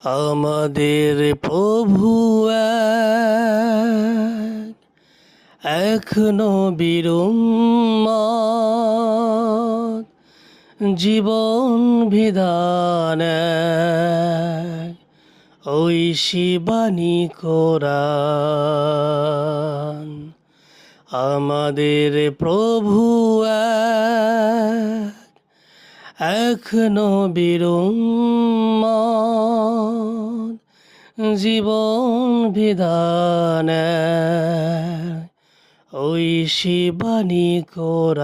আমাদের প্রভু এক, এখনো বিরুম্মত, জীবন বিধান এক, ঐশী বাণী কোরআন। আমাদের প্রভু এক, এখনো বিরুম্মত, জীবন বিধান ঐশী বাণী কোরআন।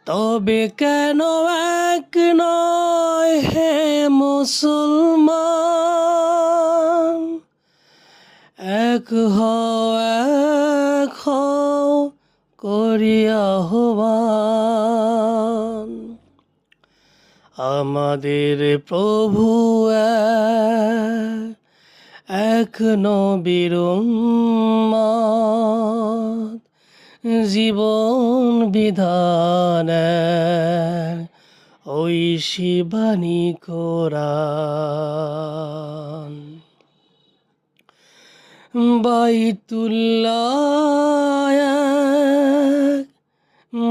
তবে কেন এক নয় হে মুসলমান, এক হও এক হও করি আহ্বান। আমাদের প্রভু এক নবীর উম্মত, জীবন বিধান ঐশী বাণী কোরআন। বাইতুল্লাহ এক,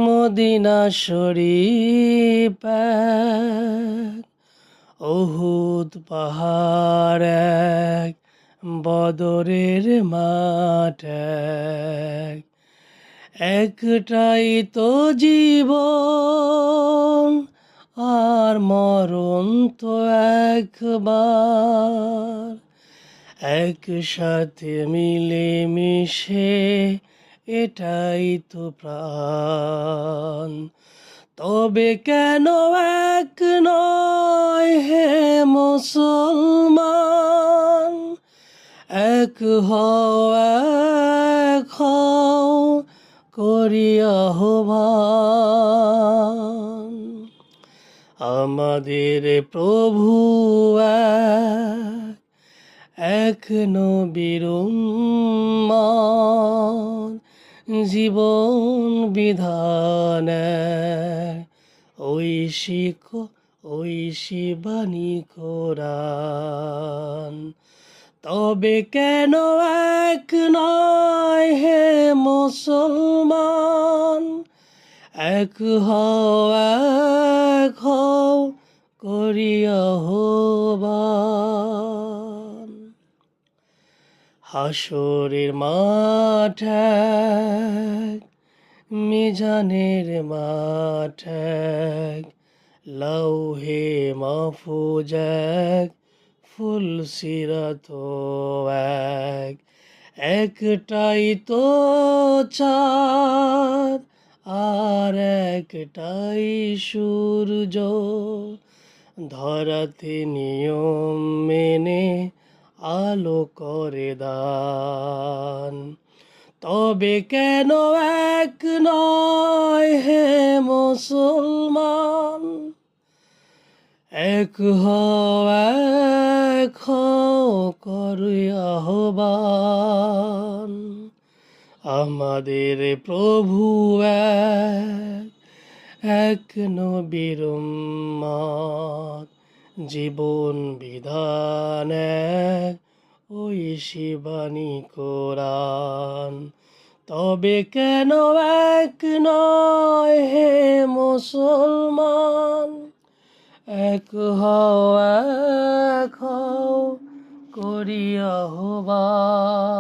মদিনা শরীফ এক, উহুদ পাহাড় এক, বদরের মাঠ এক। একটাই তো জীবন আর মরণ তো একবার, একসাথে মিলে মিশে এটাই তো প্রাণ। তবে কেন এক নয় হে মুসলমান, এক হও এক হও করি আহ্বান। আমাদের প্রভু এক নবীর উম্মত, জীবন বিধান ঐশী বাণী কোরআন। তবে কেন এক নয় হে মুসলমান, এক হও এক হও করি আহ্বান। হাসরের মাঠ এক, মিজানের মাঠ এক, লৌহে মাহফুজ এক, ফুলসিরাত এক। একটাই তো চাঁদ আর একটাই সূর্য, ধরাতে নিয়ম মেনে আলো করে দান। তবে কেন এক নয় হে মুসলমান, এক হও এক হও করি আহ্বান। আমাদের প্রভু এক নবীর উম্মত, জীবন বিধান ঐশী বাণী কোরআন। তবে কেন এক নয় হে মুসলমান, এক হও এক হও করি আহ্বান।